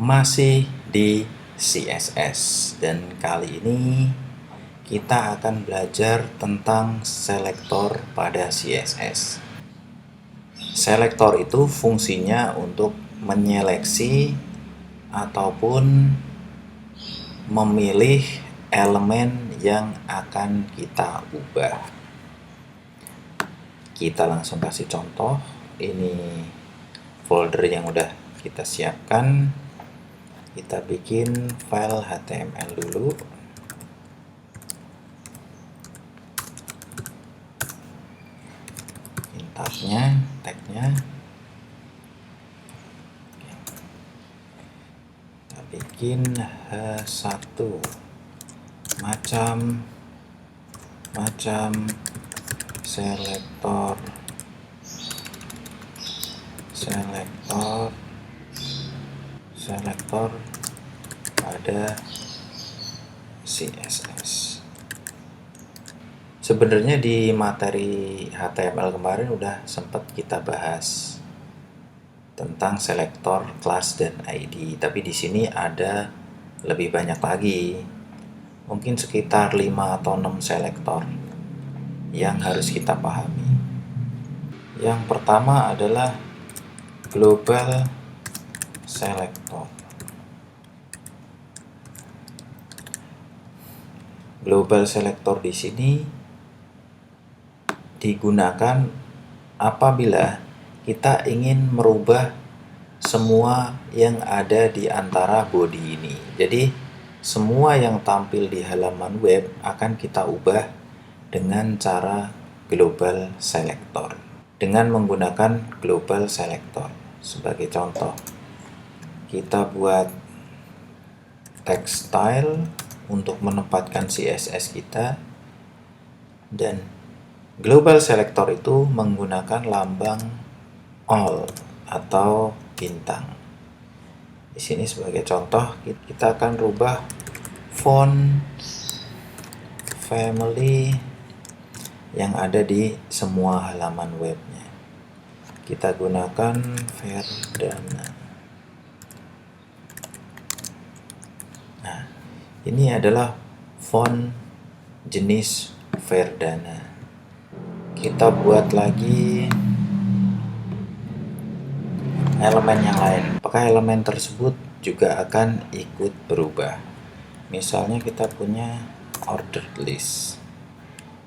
Masih di CSS, dan kali ini kita akan belajar tentang selektor pada CSS. Selektor itu fungsinya untuk menyeleksi ataupun memilih elemen yang akan kita ubah. Kita langsung kasih contoh. Ini folder yang udah kita siapkan. Kita bikin file HTML dulu. Tagnya kita bikin H1 macam selektor pada CSS. Sebenarnya di materi HTML kemarin udah sempat kita bahas tentang selektor, kelas, dan ID, tapi di sini ada lebih banyak lagi, mungkin sekitar 5 atau 6 selektor yang harus kita pahami. Yang pertama adalah global selector. Global selector di sini digunakan apabila kita ingin merubah semua yang ada di antara body ini. Jadi semua yang tampil di halaman web akan kita ubah dengan cara global selector, dengan menggunakan global selector. Sebagai contoh, kita buat text style untuk menempatkan CSS kita, dan global selector itu menggunakan lambang all atau bintang. Di sini sebagai contoh, kita akan rubah font family yang ada di semua halaman webnya. Kita gunakan Verdana. Nah, ini adalah font jenis Verdana. Kita buat lagi elemen yang lain. Apakah elemen tersebut juga akan ikut berubah? Misalnya kita punya ordered list.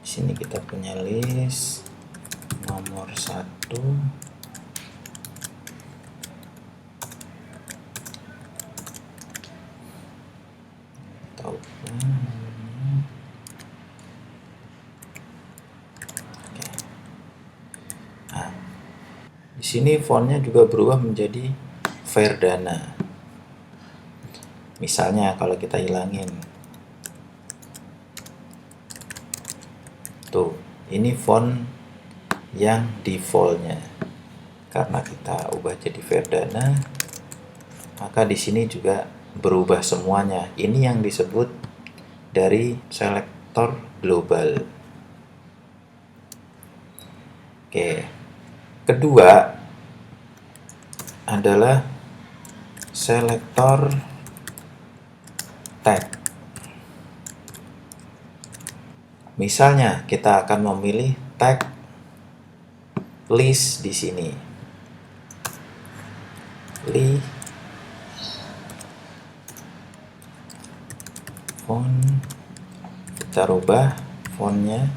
Di sini kita punya list nomor 1. Di sini fontnya juga berubah menjadi Verdana. Misalnya kalau kita hilangin, tuh, ini font yang defaultnya. Karena kita ubah jadi Verdana, maka di sini juga berubah semuanya. Ini yang disebut dari selektor global. Oke. Kedua adalah selektor tag. Misalnya kita akan memilih tag list di sini. Font, kita rubah fontnya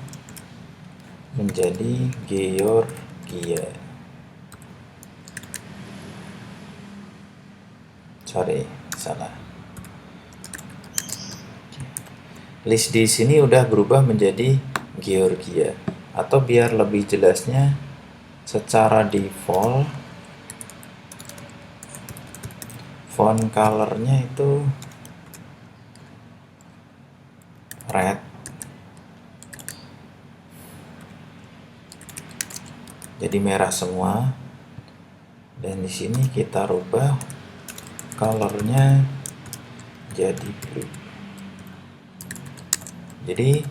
menjadi Georgia. Salah. List di sini udah berubah menjadi Georgia. Atau biar lebih jelasnya, secara default font colornya itu red. Jadi merah semua. Dan di sini kita rubah colornya jadi blue. Jadi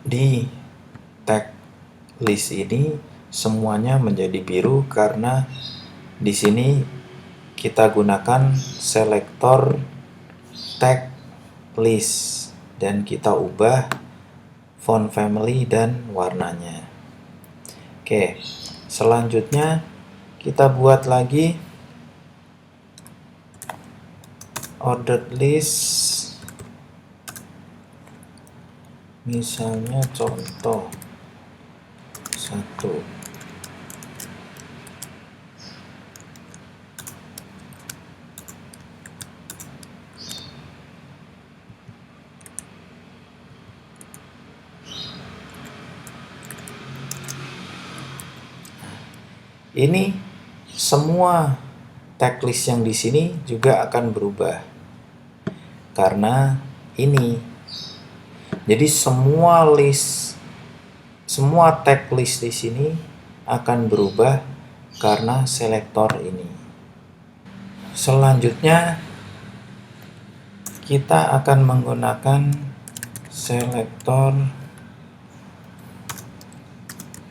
di tag list ini semuanya menjadi biru karena di sini kita gunakan selektor tag list dan kita ubah font family dan warnanya. Oke, selanjutnya kita buat lagi ordered list, misalnya contoh 1. Ini semua tag list yang di sini juga akan berubah karena ini. Jadi semua tag list di sini akan berubah karena selektor ini. Selanjutnya kita akan menggunakan selektor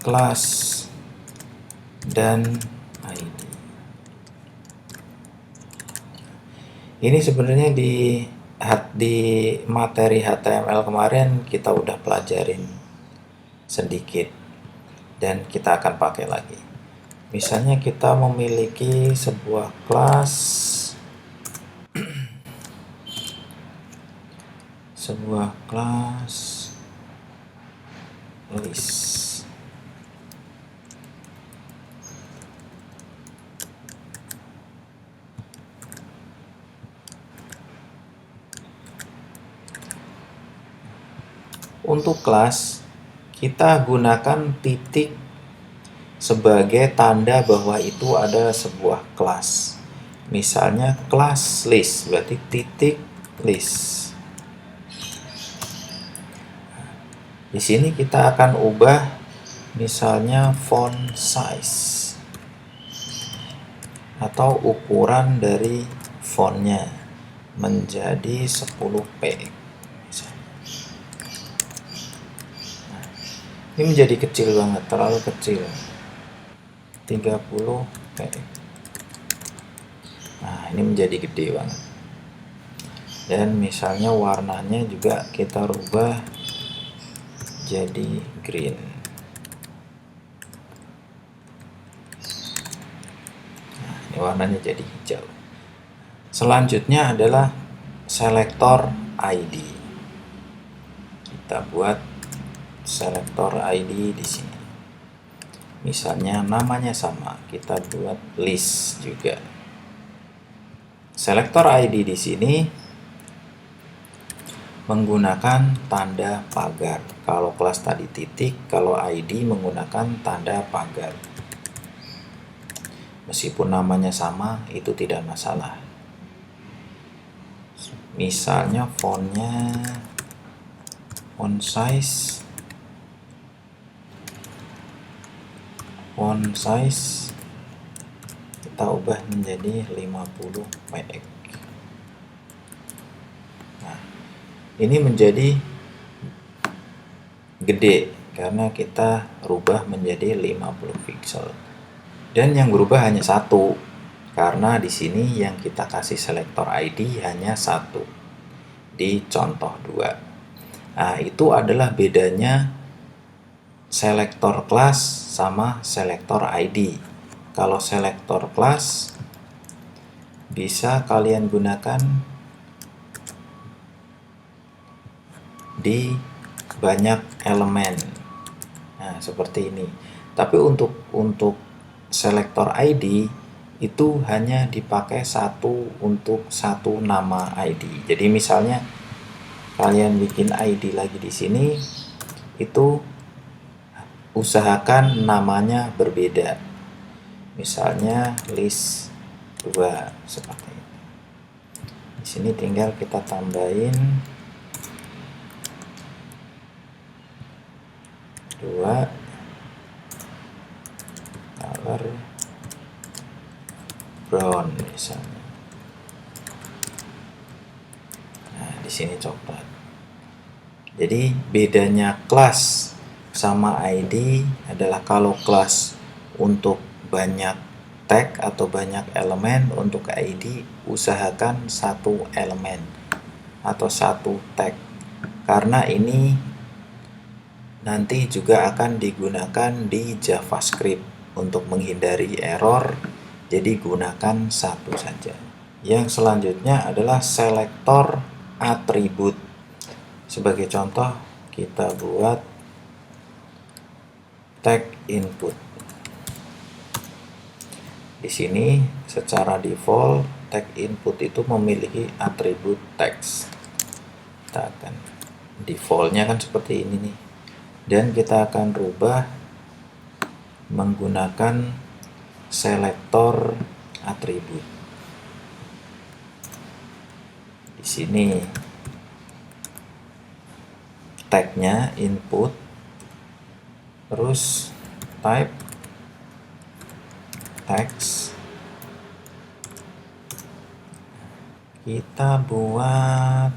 kelas dan ID. Ini sebenarnya di materi HTML kemarin kita udah pelajarin sedikit dan kita akan pakai lagi. Misalnya kita memiliki sebuah kelas list. Untuk kelas, kita gunakan titik sebagai tanda bahwa itu ada sebuah kelas. Misalnya kelas list, berarti titik list. Di sini kita akan ubah misalnya font size atau ukuran dari fontnya menjadi 10p. Ini menjadi kecil banget, terlalu kecil. 30p. Nah, ini menjadi gede banget. Dan misalnya warnanya juga kita rubah jadi green. Nah, ini warnanya jadi hijau. Selanjutnya adalah selektor ID. Kita buat selektor ID di sini. Misalnya namanya sama, kita buat list juga. Selektor ID di sini menggunakan tanda pagar. Kalau kelas tadi titik, kalau ID menggunakan tanda pagar. Meskipun namanya sama, itu tidak masalah. Misalnya fontnya, font size kita ubah menjadi 50 px. Nah, ini menjadi gede karena kita rubah menjadi 50 pixel. Dan yang berubah hanya satu karena di sini yang kita kasih selektor ID hanya satu di contoh 2. Nah, itu adalah bedanya selektor kelas sama selektor ID. Kalau selektor kelas bisa kalian gunakan di banyak elemen. Nah, seperti ini. Tapi untuk selektor ID itu hanya dipakai satu untuk satu nama ID. Jadi misalnya kalian bikin ID lagi di sini, itu usahakan namanya berbeda. Misalnya list 2 seperti ini. Di sini tinggal kita tambahin 2 color brown misalnya. Nah, di sini coklat. Jadi bedanya kelas sama ID adalah kalau kelas untuk banyak tag atau banyak elemen. Untuk ID usahakan satu elemen atau satu tag, karena ini nanti juga akan digunakan di JavaScript untuk menghindari error. Jadi gunakan satu saja. Yang selanjutnya adalah selektor atribut. Sebagai contoh, kita buat tag input. Di sini secara default tag input itu memiliki atribut text. Kita akan defaultnya kan seperti ini nih, dan kita akan rubah menggunakan selektor atribut. Di sini tagnya input, terus type text. Kita buat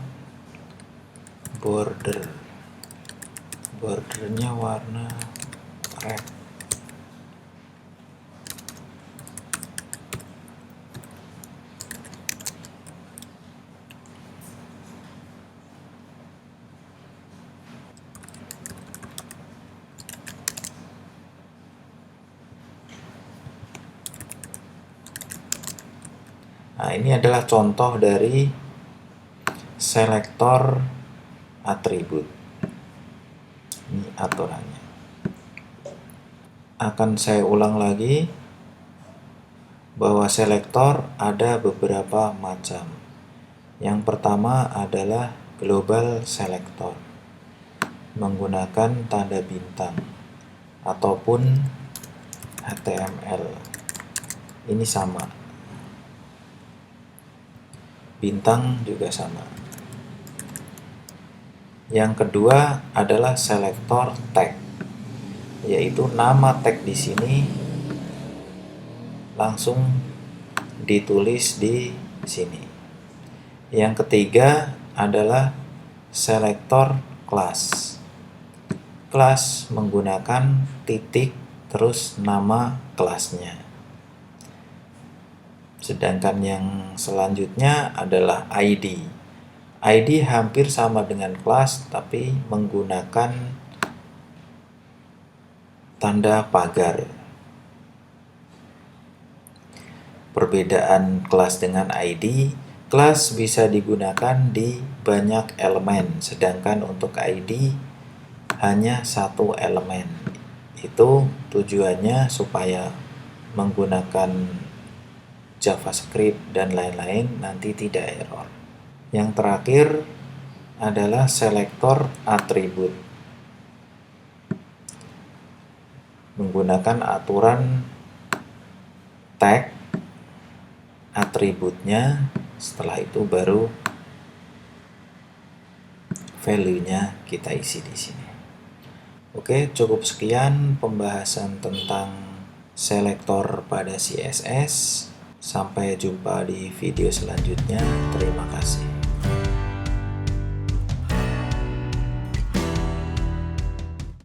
bordernya warna red. Nah, ini adalah contoh dari selektor atribut. Ini aturannya. Akan saya ulang lagi bahwa selektor ada beberapa macam. Yang pertama adalah global selector, menggunakan tanda bintang ataupun HTML. Ini sama. Bintang juga sama. Yang kedua adalah selektor tag, yaitu nama tag di sini langsung ditulis di sini. Yang ketiga adalah selektor class. Class menggunakan titik terus nama kelasnya. Sedangkan yang selanjutnya adalah ID. ID hampir sama dengan kelas, tapi menggunakan tanda pagar. Perbedaan kelas dengan ID, kelas bisa digunakan di banyak elemen, sedangkan untuk ID hanya satu elemen. Itu tujuannya supaya menggunakan JavaScript dan lain-lain nanti tidak error. Yang terakhir adalah selektor atribut, menggunakan aturan tag atributnya, setelah itu baru value-nya kita isi di sini. Oke, cukup sekian pembahasan tentang selektor pada CSS. Sampai jumpa di video selanjutnya. Terima kasih.